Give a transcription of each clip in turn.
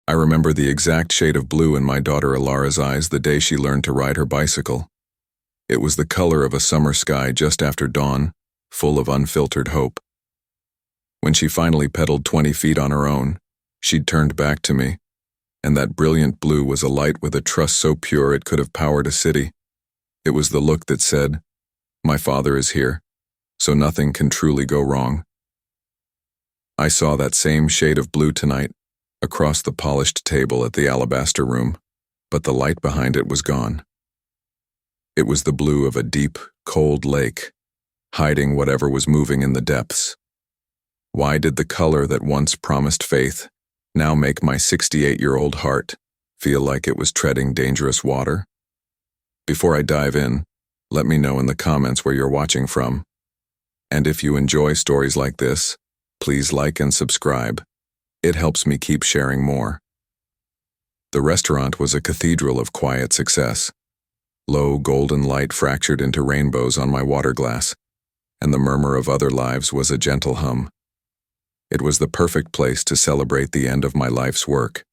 I remember the exact shade of blue in my daughter Ilara's eyes the day she learned to ride her bicycle. It was the color of a summer sky just after dawn, full of unfiltered hope. When she finally pedaled 20 feet on her own, she'd turned back to me, and that brilliant blue was a light with a trust so pure it could have powered a city. It was the look that said, "My father is here, so nothing can truly go wrong." I saw that same shade of blue tonight, across the polished table at the alabaster room, but the light behind it was gone. It was the blue of a deep, cold lake, hiding whatever was moving in the depths. Why did the color that once promised faith now make my 68-year-old heart feel like it was treading dangerous water? Before I dive in, let me know in the comments where you're watching from. And if you enjoy stories like this, please like and subscribe. It helps me keep sharing more. The restaurant was a cathedral of quiet success. Low golden light fractured into rainbows on my water glass, and the murmur of other lives was a gentle hum. It was the perfect place to celebrate the end of my life's work.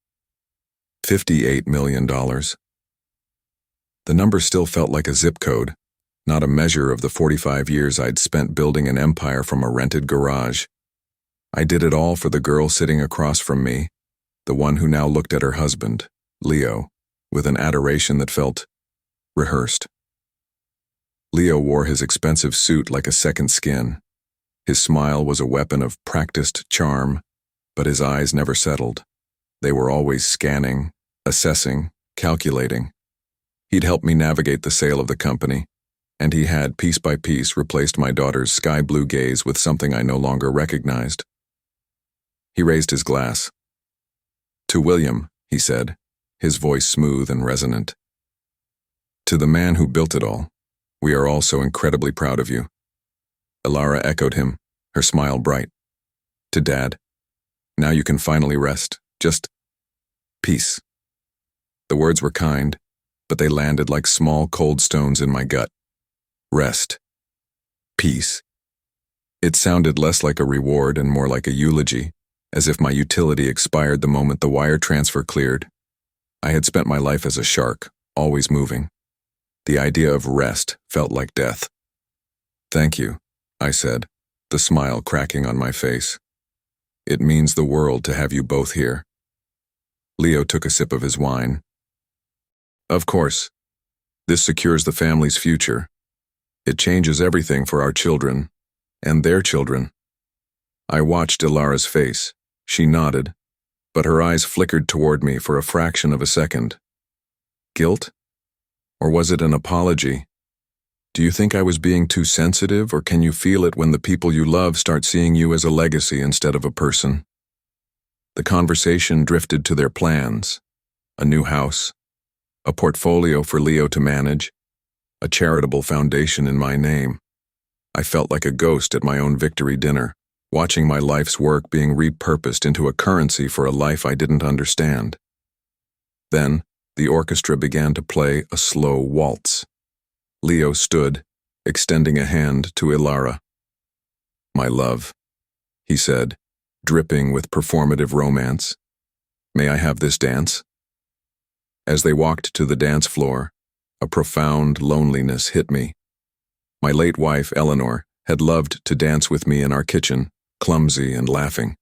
$58 million. The number still felt like a zip code, not a measure of the 45 years I'd spent building an empire from a rented garage. I did it all for the girl sitting across from me, the one who now looked at her husband, Leo, with an adoration that felt rehearsed. Leo wore his expensive suit like a second skin. His smile was a weapon of practiced charm, but his eyes never settled. They were always scanning, assessing, calculating. He'd helped me navigate the sale of the company, and he had, piece by piece, replaced my daughter's sky blue gaze with something I no longer recognized. He raised his glass. "To William," he said, his voice smooth and resonant. "To the man who built it all, we are all so incredibly proud of you." Ilara echoed him, her smile bright. "To Dad, now you can finally rest, just peace." The words were kind, but they landed like small cold stones in my gut. Rest. Peace. It sounded less like a reward and more like a eulogy, as if my utility expired the moment the wire transfer cleared. I had spent my life as a shark, always moving. The idea of rest felt like death. "Thank you," I said, the smile cracking on my face. "It means the world to have you both here." Leo took a sip of his wine. "Of course. This secures the family's future. It changes everything for our children, and their children." I watched Ilara's face. She nodded, but her eyes flickered toward me for a fraction of a second. Guilt? Or was it an apology? "Do you think I was being too sensitive, or can you feel it when the people you love start seeing you as a legacy instead of a person?" The conversation drifted to their plans. A new house, a portfolio for Leo to manage, a charitable foundation in my name. I felt like a ghost at my own victory dinner, watching my life's work being repurposed into a currency for a life I didn't understand. Then, the orchestra began to play a slow waltz. Leo stood, extending a hand to Ilara. "My love," he said, dripping with performative romance. "May I have this dance?" As they walked to the dance floor, a profound loneliness hit me. My late wife, Eleanor, had loved to dance with me in our kitchen, clumsy and laughing.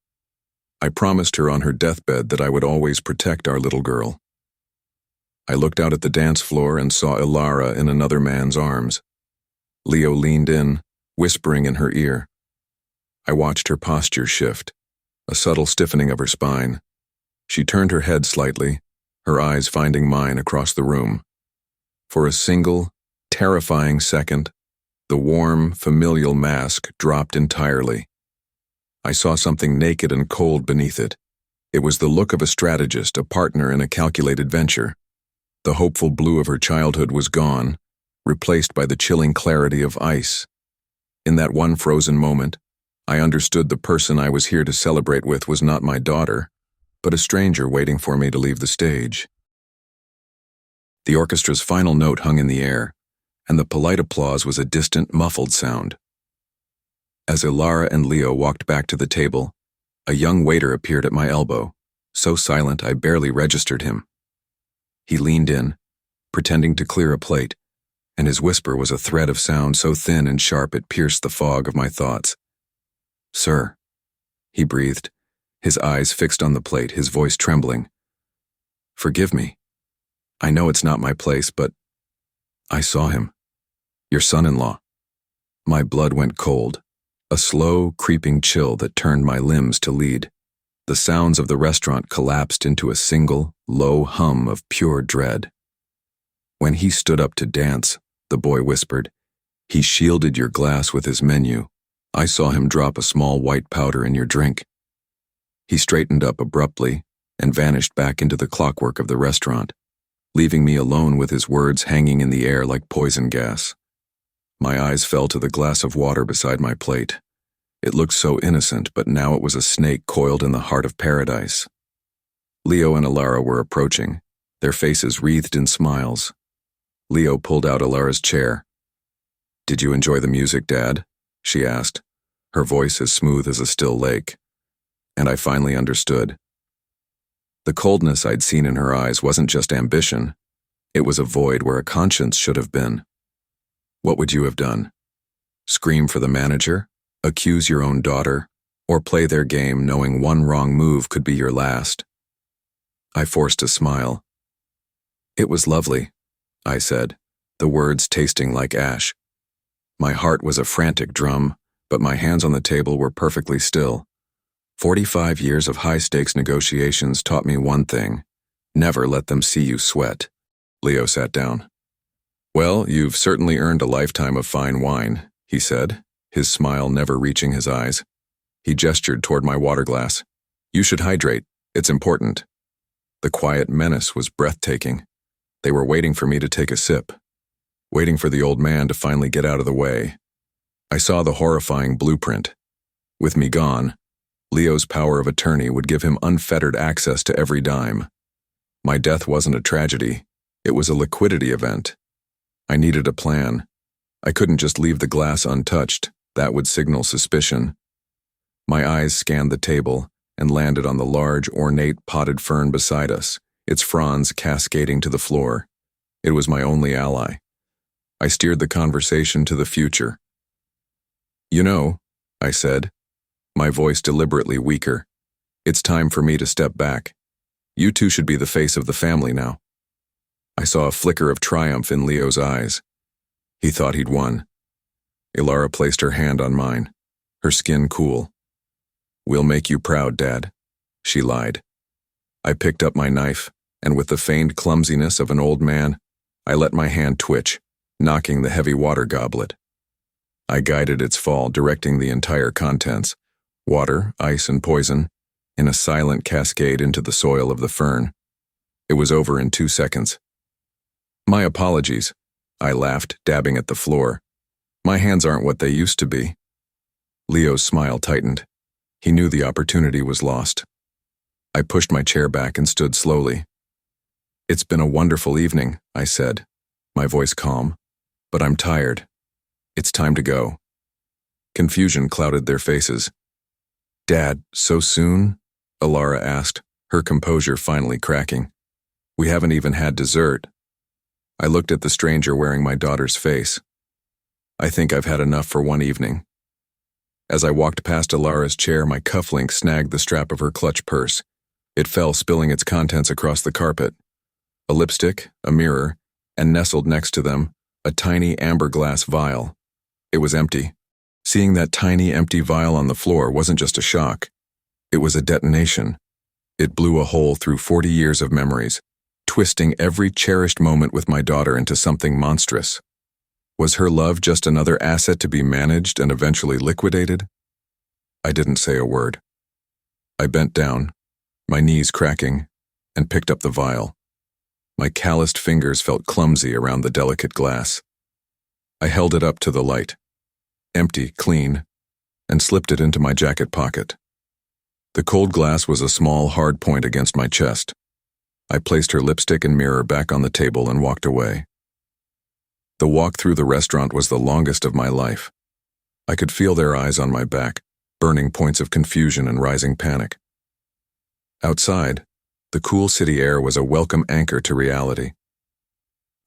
I promised her on her deathbed that I would always protect our little girl. I looked out at the dance floor and saw Ilara in another man's arms. Leo leaned in, whispering in her ear. I watched her posture shift, a subtle stiffening of her spine. She turned her head slightly, her eyes finding mine across the room. For a single, terrifying second, the warm, familial mask dropped entirely. I saw something naked and cold beneath it. It was the look of a strategist, a partner in a calculated venture. The hopeful blue of her childhood was gone, replaced by the chilling clarity of ice. In that one frozen moment, I understood the person I was here to celebrate with was not my daughter, but a stranger waiting for me to leave the stage. The orchestra's final note hung in the air, and the polite applause was a distant, muffled sound. As Ilara and Leo walked back to the table, a young waiter appeared at my elbow, so silent I barely registered him. He leaned in, pretending to clear a plate, and his whisper was a thread of sound so thin and sharp it pierced the fog of my thoughts. "Sir," he breathed, his eyes fixed on the plate, his voice trembling. "Forgive me. I know it's not my place, but I saw him. Your son-in-law." My blood went cold, a slow, creeping chill that turned my limbs to lead. The sounds of the restaurant collapsed into a single, low hum of pure dread. "When he stood up to dance," the boy whispered, "he shielded your glass with his menu. I saw him drop a small white powder in your drink." He straightened up abruptly and vanished back into the clockwork of the restaurant, leaving me alone with his words hanging in the air like poison gas. My eyes fell to the glass of water beside my plate. It looked so innocent, but now it was a snake coiled in the heart of paradise. Leo and Alara were approaching, their faces wreathed in smiles. Leo pulled out Alara's chair. "Did you enjoy the music, Dad?" she asked, her voice as smooth as a still lake. And I finally understood. The coldness I'd seen in her eyes wasn't just ambition. It was a void where a conscience should have been. "What would you have done? Scream for the manager? Accuse your own daughter? Or play their game knowing one wrong move could be your last?" I forced a smile. "It was lovely," I said, the words tasting like ash. My heart was a frantic drum, but my hands on the table were perfectly still. 45 years of high-stakes negotiations taught me one thing: never let them see you sweat. Leo sat down. "Well, you've certainly earned a lifetime of fine wine," he said, his smile never reaching his eyes. He gestured toward my water glass. "You should hydrate. It's important." The quiet menace was breathtaking. They were waiting for me to take a sip, waiting for the old man to finally get out of the way. I saw the horrifying blueprint. With me gone, Leo's power of attorney would give him unfettered access to every dime. My death wasn't a tragedy. It was a liquidity event. I needed a plan. I couldn't just leave the glass untouched. That would signal suspicion. My eyes scanned the table and landed on the large, ornate potted fern beside us, its fronds cascading to the floor. It was my only ally. I steered the conversation to the future. "You know," I said, my voice deliberately weaker, "it's time for me to step back. You two should be the face of the family now." I saw a flicker of triumph in Leo's eyes. He thought he'd won. Alara placed her hand on mine, her skin cool. "We'll make you proud, Dad," she lied. I picked up my knife, and with the feigned clumsiness of an old man, I let my hand twitch, knocking the heavy water goblet. I guided its fall, directing the entire contents, water, ice, and poison, in a silent cascade into the soil of the fern. It was over in 2 seconds. "My apologies," I laughed, dabbing at the floor. "My hands aren't what they used to be." Leo's smile tightened. He knew the opportunity was lost. I pushed my chair back and stood slowly. "It's been a wonderful evening," I said, my voice calm, "but I'm tired. It's time to go." Confusion clouded their faces. "Dad, so soon?" Alara asked, her composure finally cracking. "We haven't even had dessert." I looked at the stranger wearing my daughter's face. "I think I've had enough for one evening." As I walked past Alara's chair, my cufflink snagged the strap of her clutch purse. It fell, spilling its contents across the carpet. A lipstick, a mirror, and nestled next to them, a tiny amber glass vial. It was empty. Seeing that tiny empty vial on the floor wasn't just a shock. It was a detonation. It blew a hole through 40 years of memories, twisting every cherished moment with my daughter into something monstrous. Was her love just another asset to be managed and eventually liquidated? I didn't say a word. I bent down, my knees cracking, and picked up the vial. My calloused fingers felt clumsy around the delicate glass. I held it up to the light, empty, clean, and slipped it into my jacket pocket. The cold glass was a small, hard point against my chest. I placed her lipstick and mirror back on the table and walked away. The walk through the restaurant was the longest of my life. I could feel their eyes on my back, burning points of confusion and rising panic. Outside, the cool city air was a welcome anchor to reality.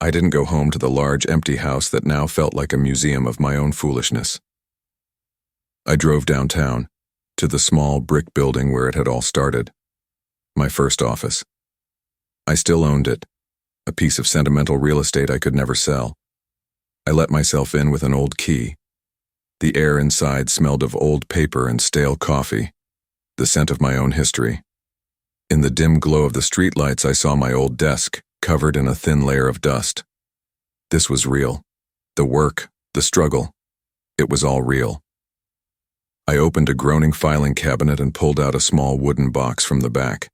I didn't go home to the large empty house that now felt like a museum of my own foolishness. I drove downtown, to the small brick building where it had all started. My first office. I still owned it, a piece of sentimental real estate I could never sell. I let myself in with an old key. The air inside smelled of old paper and stale coffee, the scent of my own history. In the dim glow of the streetlights, I saw my old desk, covered in a thin layer of dust. This was real. The work, the struggle. It was all real. I opened a groaning filing cabinet and pulled out a small wooden box from the back.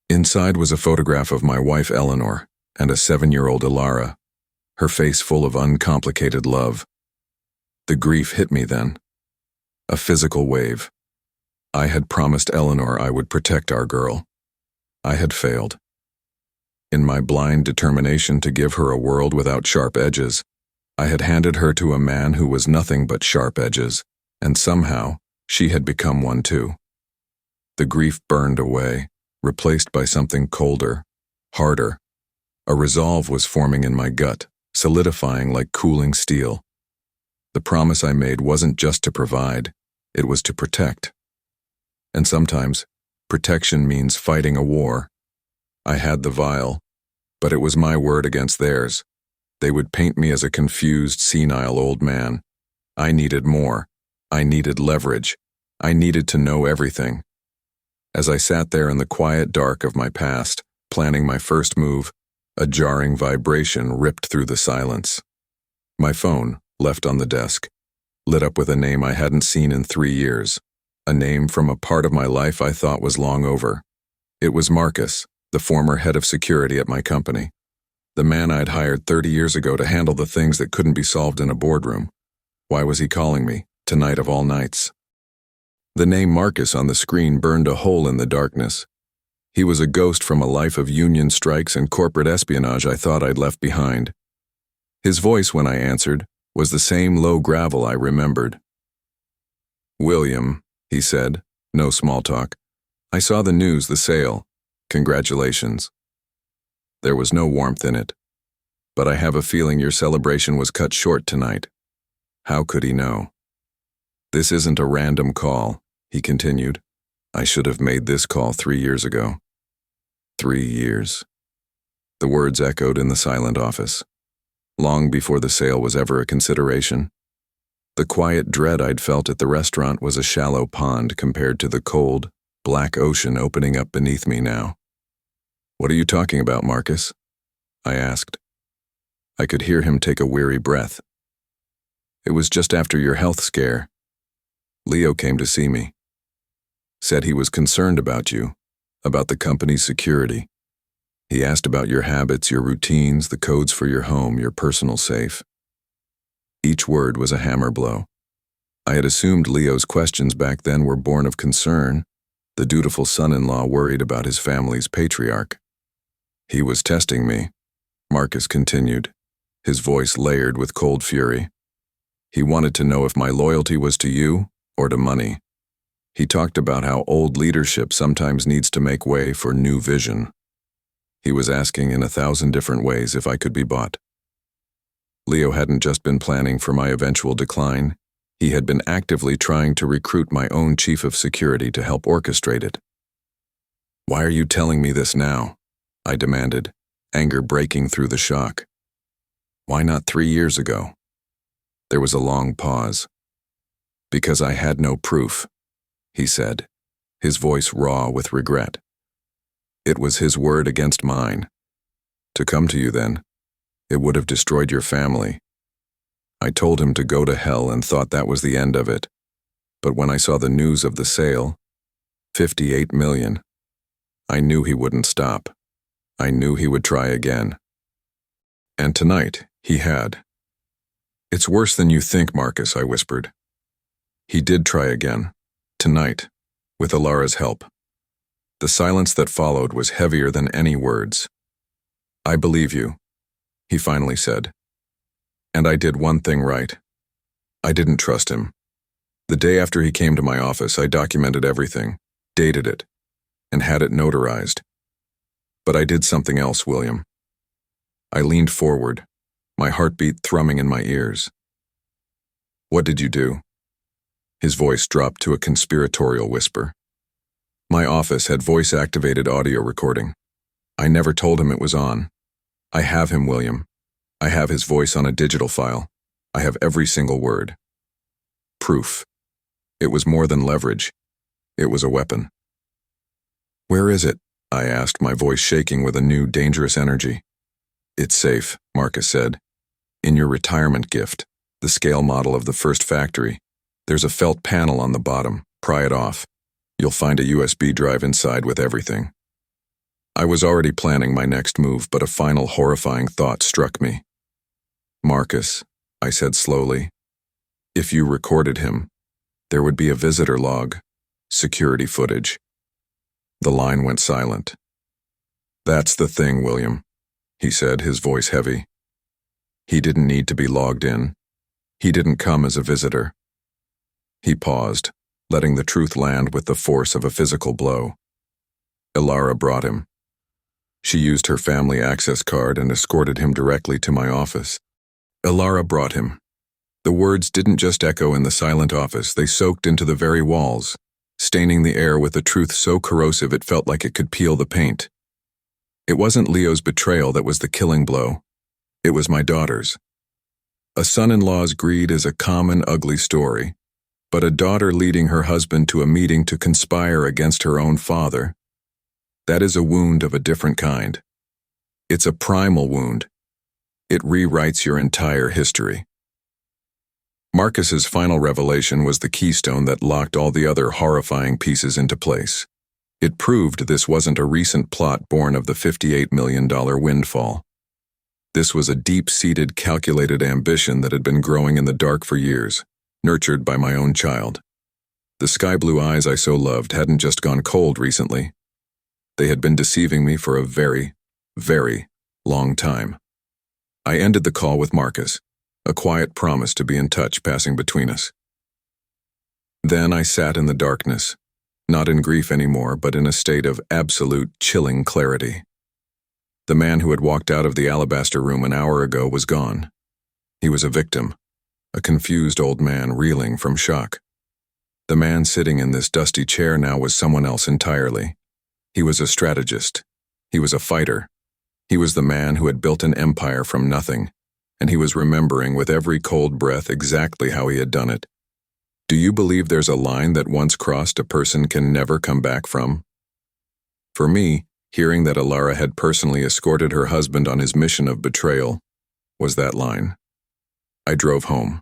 Inside was a photograph of my wife Eleanor and a 7-year-old Alara, her face full of uncomplicated love. The grief hit me then. A physical wave. I had promised Eleanor I would protect our girl. I had failed. In my blind determination to give her a world without sharp edges, I had handed her to a man who was nothing but sharp edges, and somehow she had become one too. The grief burned away, replaced by something colder, harder. A resolve was forming in my gut, solidifying like cooling steel. The promise I made wasn't just to provide, it was to protect. And sometimes, protection means fighting a war. I had the vial, but it was my word against theirs. They would paint me as a confused, senile old man. I needed more. I needed leverage. I needed to know everything. As I sat there in the quiet dark of my past, planning my first move, a jarring vibration ripped through the silence. My phone, left on the desk, lit up with a name I hadn't seen in 3 years, a name from a part of my life I thought was long over. It was Marcus, the former head of security at my company, the man I'd hired 30 years ago to handle the things that couldn't be solved in a boardroom. Why was he calling me, tonight of all nights? The name Marcus on the screen burned a hole in the darkness. He was a ghost from a life of union strikes and corporate espionage I thought I'd left behind. His voice, when I answered, was the same low gravel I remembered. "William," he said, no small talk. "I saw the news, the sale. Congratulations." There was no warmth in it. "But I have a feeling your celebration was cut short tonight." How could he know? "This isn't a random call," he continued. "I should have made this call 3 years ago." 3 years. The words echoed in the silent office. Long before the sale was ever a consideration. The quiet dread I'd felt at the restaurant was a shallow pond compared to the cold, black ocean opening up beneath me now. "What are you talking about, Marcus?" I asked. I could hear him take a weary breath. "It was just after your health scare. Leo came to see me. Said he was concerned about you, about the company's security. He asked about your habits, your routines, the codes for your home, your personal safe." Each word was a hammer blow. I had assumed Leo's questions back then were born of concern, the dutiful son-in-law worried about his family's patriarch. "He was testing me," Marcus continued, his voice layered with cold fury. "He wanted to know if my loyalty was to you or to money. He talked about how old leadership sometimes needs to make way for new vision. He was asking in 1,000 different ways if I could be bought. Leo hadn't just been planning for my eventual decline, he had been actively trying to recruit my own chief of security to help orchestrate it. "Why are you telling me this now?" I demanded, anger breaking through the shock. "Why not 3 years ago?" There was a long pause. "Because I had no proof," he said, his voice raw with regret. "It was his word against mine. To come to you then, it would have destroyed your family. I told him to go to hell and thought that was the end of it. But when I saw the news of the sale, 58 million, I knew he wouldn't stop. I knew he would try again. And tonight, he had." "It's worse than you think, Marcus," I whispered. "He did try again. Tonight, with Alara's help." The silence that followed was heavier than any words. "I believe you," he finally said. "And I did one thing right. I didn't trust him. The day after he came to my office, I documented everything, dated it. and had it notarized. But I did something else, William. I leaned forward, my heartbeat thrumming in my ears. What did you do? His voice dropped to a conspiratorial whisper. My office had voice-activated audio recording. I never told him it was on. I have him, William. I have his voice on a digital file. I have every single word. Proof. It was more than leverage. It was a weapon. Where is it? I asked, my voice shaking with a new, dangerous energy. It's safe, Marcus said. In your retirement gift, the scale model of the first factory. There's a felt panel on the bottom. Pry it off. You'll find a USB drive inside with everything. I was already planning my next move, but a final horrifying thought struck me. Marcus, I said slowly, if you recorded him, there would be a visitor log, security footage. The line went silent. That's the thing, William, he said, his voice heavy. He didn't need to be logged in. He didn't come as a visitor. He paused, letting the truth land with the force of a physical blow. Ilara brought him. She used her family access card and escorted him directly to my office. Ilara brought him. The words didn't just echo in the silent office, they soaked into the very walls, staining the air with a truth so corrosive it felt like it could peel the paint. It wasn't Leo's betrayal that was the killing blow. It was my daughter's. A son-in-law's greed is a common, ugly story, but a daughter leading her husband to a meeting to conspire against her own father, that is a wound of a different kind. It's a primal wound. It rewrites your entire history. Marcus's final revelation was the keystone that locked all the other horrifying pieces into place. It proved this wasn't a recent plot born of the $58 million windfall. This was a deep-seated, calculated ambition that had been growing in the dark for years, nurtured by my own child. The sky-blue eyes I so loved hadn't just gone cold recently. They had been deceiving me for a very, very long time. I ended the call with Marcus, a quiet promise to be in touch passing between us. Then I sat in the darkness, not in grief anymore, but in a state of absolute, chilling clarity. The man who had walked out of the alabaster room an hour ago was gone. He was a victim, a confused old man reeling from shock. The man sitting in this dusty chair now was someone else entirely. He was a strategist. He was a fighter. He was the man who had built an empire from nothing, and he was remembering with every cold breath exactly how he had done it. Do you believe there's a line that once crossed a person can never come back from? For me, hearing that Ilara had personally escorted her husband on his mission of betrayal was that line. I drove home.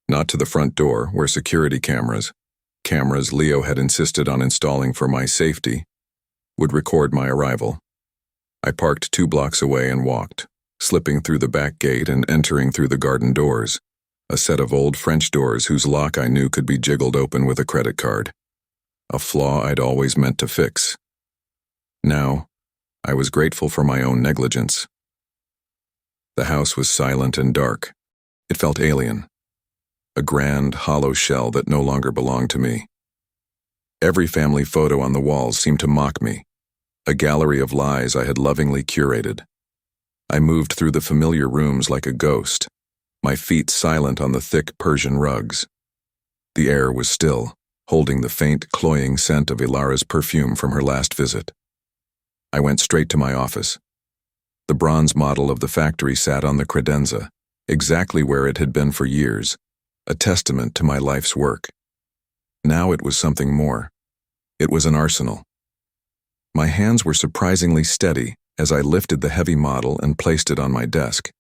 Not to the front door, where security cameras Leo had insisted on installing for my safety, would record my arrival. I parked 2 blocks away and walked, slipping through the back gate and entering through the garden doors, a set of old French doors whose lock I knew could be jiggled open with a credit card, a flaw I'd always meant to fix. Now, I was grateful for my own negligence. The house was silent and dark. It felt alien, a grand, hollow shell that no longer belonged to me. Every family photo on the walls seemed to mock me, a gallery of lies I had lovingly curated. I moved through the familiar rooms like a ghost, my feet silent on the thick Persian rugs. The air was still, holding the faint, cloying scent of Ilara's perfume from her last visit. I went straight to my office. The bronze model of the factory sat on the credenza, exactly where it had been for years, a testament to my life's work. Now it was something more. It was an arsenal. My hands were surprisingly steady as I lifted the heavy model and placed it on my desk.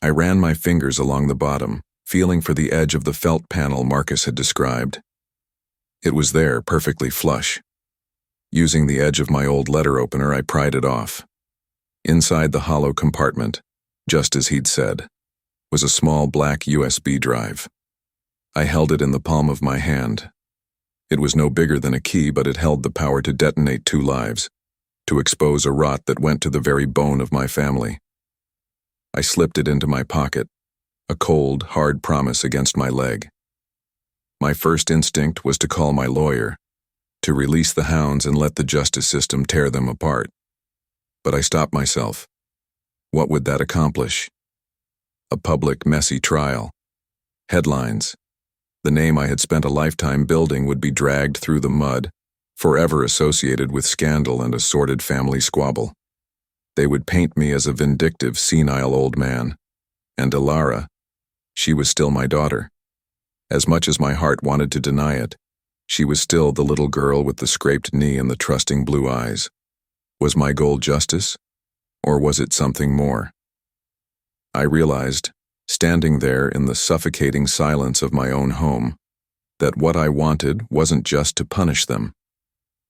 I ran my fingers along the bottom, feeling for the edge of the felt panel Marcus had described. It was there, perfectly flush. Using the edge of my old letter opener, I pried it off. Inside the hollow compartment, just as he'd said, was a small black USB drive. I held it in the palm of my hand. It was no bigger than a key, but it held the power to detonate 2 lives, to expose a rot that went to the very bone of my family. I slipped it into my pocket, a cold, hard promise against my leg. My first instinct was to call my lawyer, to release the hounds and let the justice system tear them apart. But I stopped myself. What would that accomplish? A public, messy trial. Headlines. The name I had spent a lifetime building would be dragged through the mud, forever associated with scandal and a sordid family squabble. They would paint me as a vindictive, senile old man. And Alara, she was still my daughter. As much as my heart wanted to deny it, she was still the little girl with the scraped knee and the trusting blue eyes. Was my goal justice, or was it something more? I realized, standing there in the suffocating silence of my own home, that what I wanted wasn't just to punish them.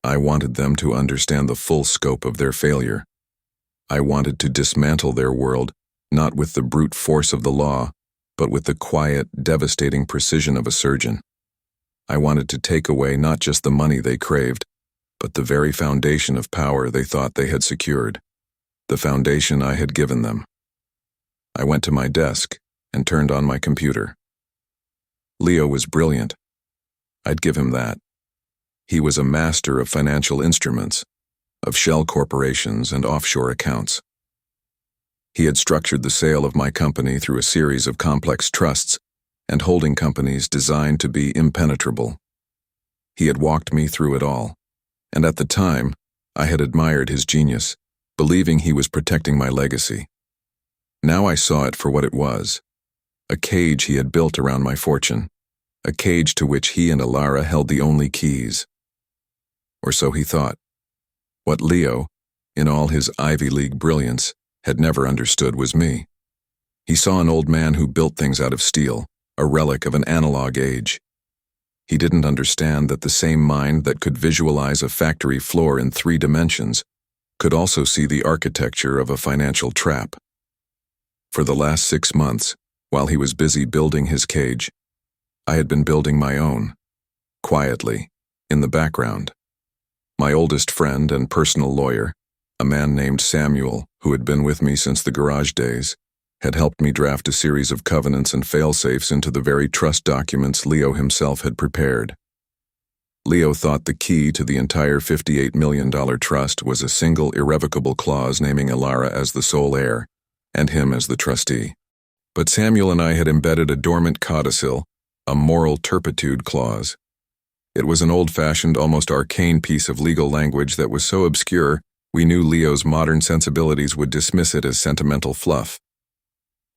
I wanted them to understand the full scope of their failure. I wanted to dismantle their world, not with the brute force of the law, but with the quiet, devastating precision of a surgeon. I wanted to take away not just the money they craved, but the very foundation of power they thought they had secured, the foundation I had given them. I went to my desk and turned on my computer. Leo was brilliant. I'd give him that. He was a master of financial instruments, of shell corporations and offshore accounts. He had structured the sale of my company through a series of complex trusts and holding companies designed to be impenetrable. He had walked me through it all, and at the time, I had admired his genius, believing he was protecting my legacy. Now I saw it for what it was, a cage he had built around my fortune, a cage to which he and Alara held the only keys. Or so he thought. What Leo, in all his Ivy League brilliance, had never understood was me. He saw an old man who built things out of steel, a relic of an analog age. He didn't understand that the same mind that could visualize a factory floor in 3 dimensions could also see the architecture of a financial trap. For the last 6 months, while he was busy building his cage, I had been building my own, quietly, in the background. My oldest friend and personal lawyer, a man named Samuel, who had been with me since the garage days, had helped me draft a series of covenants and fail-safes into the very trust documents Leo himself had prepared. Leo thought the key to the entire $58 million trust was a single irrevocable clause naming Alara as the sole heir, and him as the trustee. But Samuel and I had embedded a dormant codicil, a moral turpitude clause. It was an old-fashioned, almost arcane piece of legal language that was so obscure we knew Leo's modern sensibilities would dismiss it as sentimental fluff.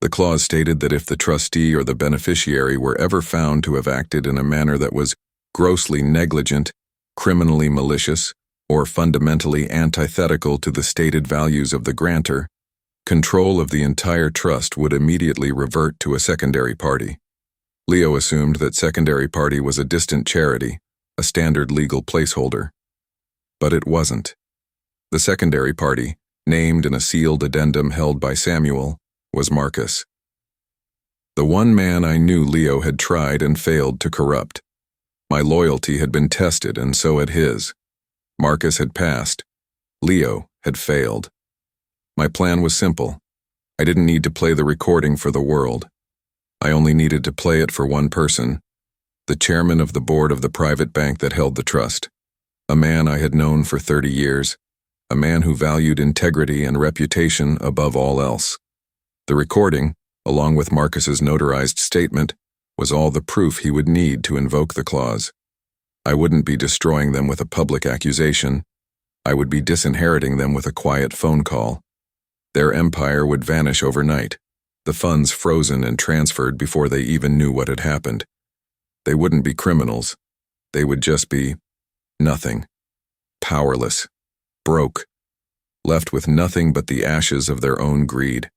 The clause stated that if the trustee or the beneficiary were ever found to have acted in a manner that was grossly negligent, criminally malicious, or fundamentally antithetical to the stated values of the grantor, control of the entire trust would immediately revert to a secondary party. Leo assumed that secondary party was a distant charity, a standard legal placeholder. But it wasn't. The secondary party, named in a sealed addendum held by Samuel, was Marcus. The one man I knew Leo had tried and failed to corrupt. My loyalty had been tested, and so had his. Marcus had passed. Leo had failed. My plan was simple. I didn't need to play the recording for the world. I only needed to play it for one person, the chairman of the board of the private bank that held the trust, a man I had known for 30 years, a man who valued integrity and reputation above all else. The recording, along with Marcus's notarized statement, was all the proof he would need to invoke the clause. I wouldn't be destroying them with a public accusation. I would be disinheriting them with a quiet phone call. Their empire would vanish overnight, the funds frozen and transferred before they even knew what had happened. They wouldn't be criminals. They would just be nothing, powerless, broke, left with nothing but the ashes of their own greed.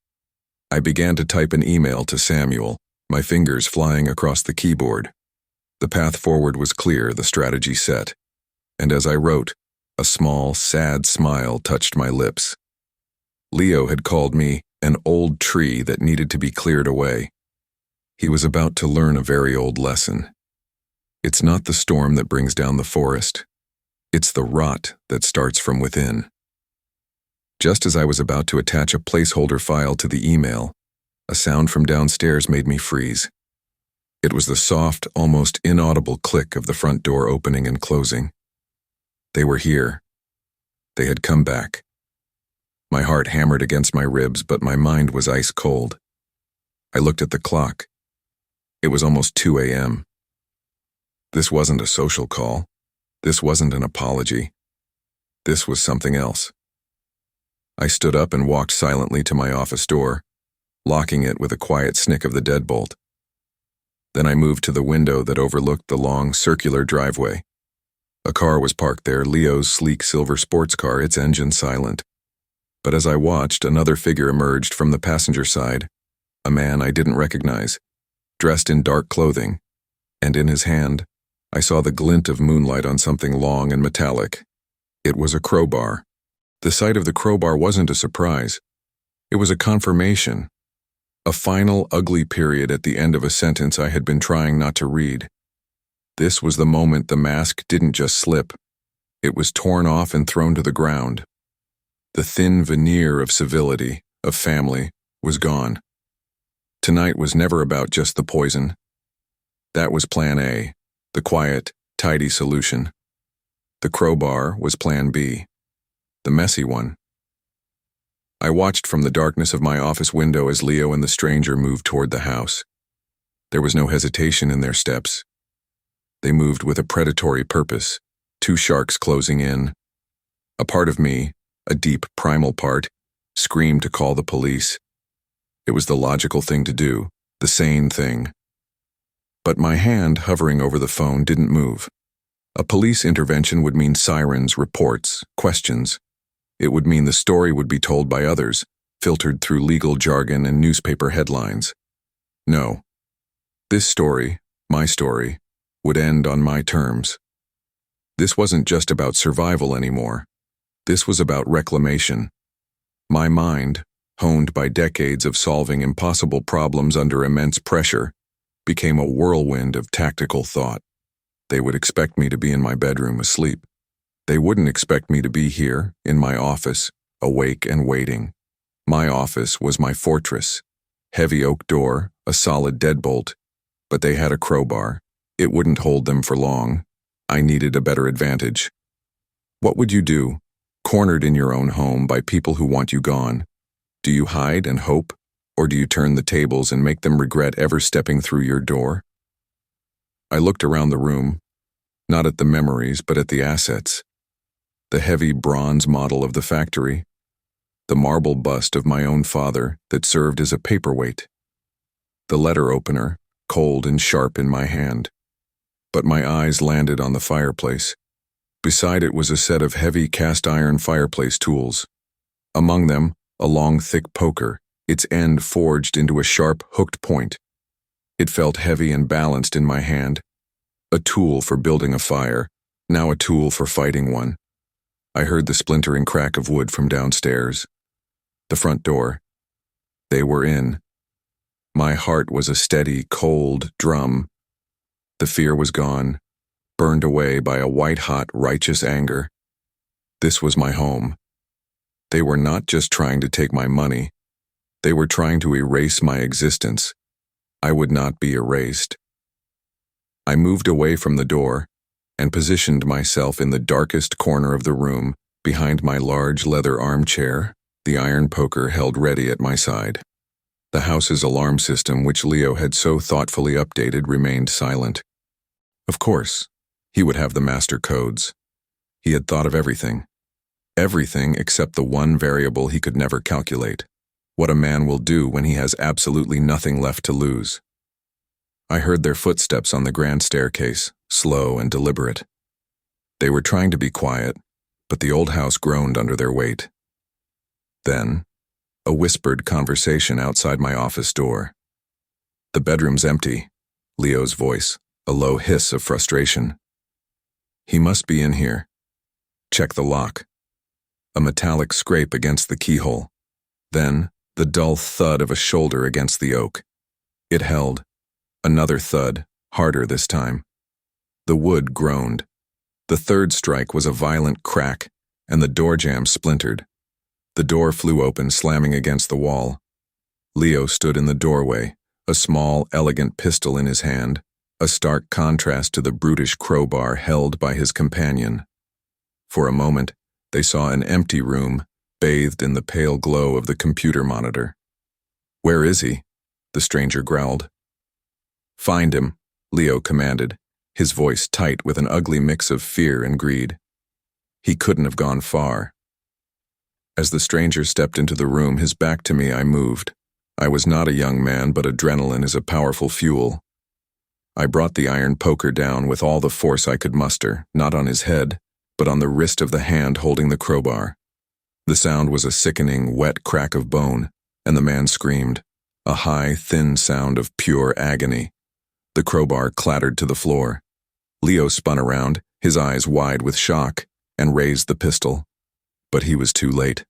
I began to type an email to Samuel, my fingers flying across the keyboard. The path forward was clear, the strategy set. And as I wrote, a small, sad smile touched my lips. Leo had called me an old tree that needed to be cleared away. He was about to learn a very old lesson. It's not the storm that brings down the forest. It's the rot that starts from within. Just as I was about to attach a placeholder file to the email, a sound from downstairs made me freeze. It was the soft, almost inaudible click of the front door opening and closing. They were here. They had come back. My heart hammered against my ribs, but my mind was ice cold. I looked at the clock. It was almost 2 a.m. This wasn't a social call. This wasn't an apology. This was something else. I stood up and walked silently to my office door, locking it with a quiet snick of the deadbolt. Then I moved to the window that overlooked the long, circular driveway. A car was parked there, Leo's sleek silver sports car, its engine silent. But as I watched, another figure emerged from the passenger side, a man I didn't recognize, dressed in dark clothing, and in his hand, I saw the glint of moonlight on something long and metallic. It was a crowbar. The sight of the crowbar wasn't a surprise. It was a confirmation. A final, ugly period at the end of a sentence I had been trying not to read. This was the moment the mask didn't just slip. It was torn off and thrown to the ground. The thin veneer of civility, of family, was gone. Tonight was never about just the poison. That was plan A, the quiet, tidy solution. The crowbar was plan B, the messy one. I watched from the darkness of my office window as Leo and the stranger moved toward the house. There was no hesitation in their steps. They moved with a predatory purpose, two sharks closing in. A part of me, a deep primal part, screamed to call the police. It was the logical thing to do, the sane thing. But my hand hovering over the phone didn't move. A police intervention would mean sirens, reports, questions. It would mean the story would be told by others, filtered through legal jargon and newspaper headlines. No. This story, my story, would end on my terms. This wasn't just about survival anymore. This was about reclamation. My mind, honed by decades of solving impossible problems under immense pressure, became a whirlwind of tactical thought. They would expect me to be in my bedroom asleep. They wouldn't expect me to be here, in my office, awake and waiting. My office was my fortress. Heavy oak door, a solid deadbolt. But they had a crowbar. It wouldn't hold them for long. I needed a better advantage. What would you do, cornered in your own home by people who want you gone? Do you hide and hope, or do you turn the tables and make them regret ever stepping through your door? I looked around the room, not at the memories, but at the assets. The heavy bronze model of the factory, the marble bust of my own father that served as a paperweight, the letter opener, cold and sharp in my hand. But my eyes landed on the fireplace. Beside it was a set of heavy cast-iron fireplace tools. Among them, a long, thick poker, its end forged into a sharp, hooked point. It felt heavy and balanced in my hand. A tool for building a fire, now a tool for fighting one. I heard the splintering crack of wood from downstairs. The front door. They were in. My heart was a steady, cold drum. The fear was gone, burned away by a white-hot, righteous anger. This was my home. They were not just trying to take my money. They were trying to erase my existence. I would not be erased. I moved away from the door and positioned myself in the darkest corner of the room, behind my large leather armchair, the iron poker held ready at my side. The house's alarm system, which Leo had so thoughtfully updated, remained silent. Of course, he would have the master codes. He had thought of everything. Everything except the one variable he could never calculate. What a man will do when he has absolutely nothing left to lose. I heard their footsteps on the grand staircase, slow and deliberate. They were trying to be quiet, but the old house groaned under their weight. Then, a whispered conversation outside my office door. "The bedroom's empty," Leo's voice, a low hiss of frustration. "He must be in here. Check the lock." A metallic scrape against the keyhole. Then, the dull thud of a shoulder against the oak. It held. Another thud, harder this time. The wood groaned. The third strike was a violent crack, and the door jamb splintered. The door flew open, slamming against the wall. Leo stood in the doorway, a small, elegant pistol in his hand, a stark contrast to the brutish crowbar held by his companion. For a moment, they saw an empty room, bathed in the pale glow of the computer monitor. "Where is he?" the stranger growled. "Find him," Leo commanded, his voice tight with an ugly mix of fear and greed. "He couldn't have gone far." As the stranger stepped into the room, his back to me, I moved. I was not a young man, but adrenaline is a powerful fuel. I brought the iron poker down with all the force I could muster, not on his head, but on the wrist of the hand holding the crowbar. The sound was a sickening, wet crack of bone, and the man screamed, a high, thin sound of pure agony. The crowbar clattered to the floor. Leo spun around, his eyes wide with shock, and raised the pistol. But he was too late.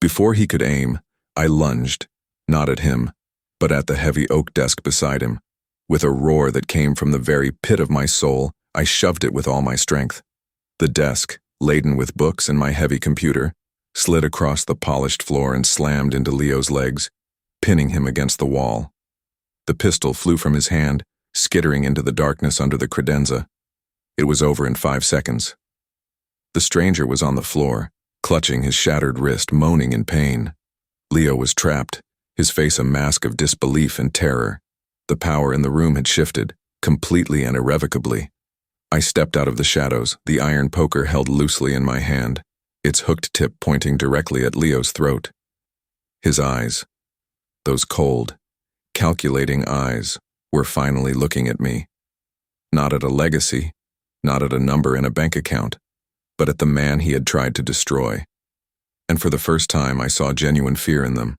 Before he could aim, I lunged, not at him, but at the heavy oak desk beside him. With a roar that came from the very pit of my soul, I shoved it with all my strength. The desk, laden with books and my heavy computer, slid across the polished floor and slammed into Leo's legs, pinning him against the wall. The pistol flew from his hand, skittering into the darkness under the credenza. It was over in 5 seconds. The stranger was on the floor, clutching his shattered wrist, moaning in pain. Leo was trapped, his face a mask of disbelief and terror. The power in the room had shifted, completely and irrevocably. I stepped out of the shadows, the iron poker held loosely in my hand, its hooked tip pointing directly at Leo's throat. His eyes, those cold, calculating eyes, were finally looking at me. Not at a legacy, not at a number in a bank account, but at the man he had tried to destroy. And for the first time, I saw genuine fear in them.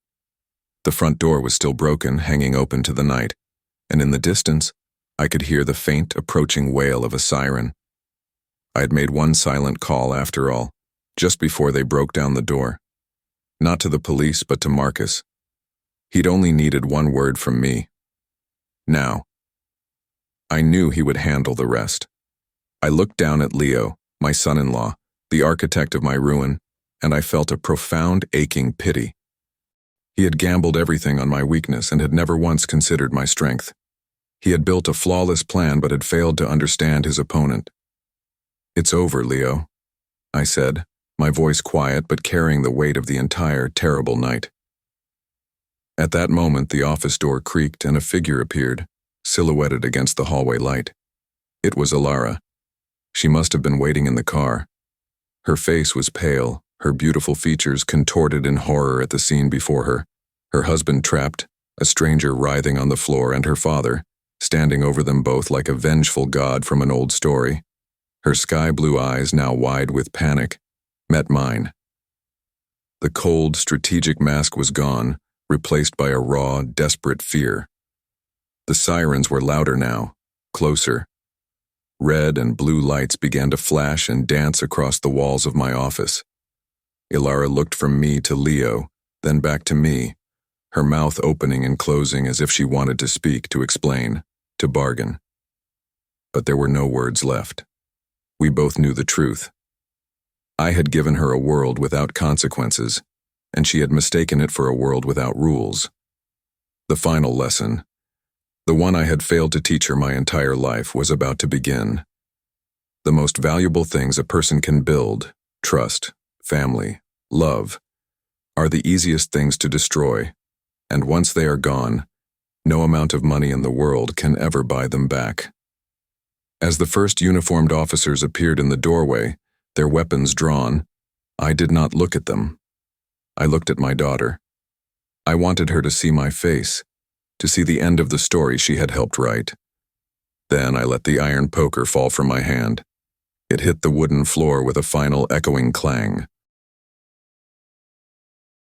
The front door was still broken, hanging open to the night, and in the distance, I could hear the faint, approaching wail of a siren. I had made one silent call after all, just before they broke down the door. Not to the police, but to Marcus. He'd only needed one word from me. Now. I knew he would handle the rest. I looked down at Leo, my son-in-law, the architect of my ruin, and I felt a profound, aching pity. He had gambled everything on my weakness and had never once considered my strength. He had built a flawless plan but had failed to understand his opponent. "It's over, Leo," I said, my voice quiet but carrying the weight of the entire terrible night. At that moment, the office door creaked and a figure appeared, silhouetted against the hallway light. It was Alara. She must have been waiting in the car. Her face was pale, her beautiful features contorted in horror at the scene before her husband trapped, a stranger writhing on the floor, and her father, standing over them both like a vengeful god from an old story. Her sky-blue eyes, now wide with panic, met mine. The cold, strategic mask was gone, replaced by a raw, desperate fear. The sirens were louder now, closer. Red and blue lights began to flash and dance across the walls of my office. Alara looked from me to Leo, then back to me, her mouth opening and closing as if she wanted to speak, to explain, to bargain. But there were no words left. We both knew the truth. I had given her a world without consequences, and she had mistaken it for a world without rules. The final lesson, the one I had failed to teach her my entire life, was about to begin. The most valuable things a person can build, trust, family, love, are the easiest things to destroy, and once they are gone, no amount of money in the world can ever buy them back. As the first uniformed officers appeared in the doorway, their weapons drawn, I did not look at them. I looked at my daughter. I wanted her to see my face, to see the end of the story she had helped write. Then I let the iron poker fall from my hand. It hit the wooden floor with a final echoing clang.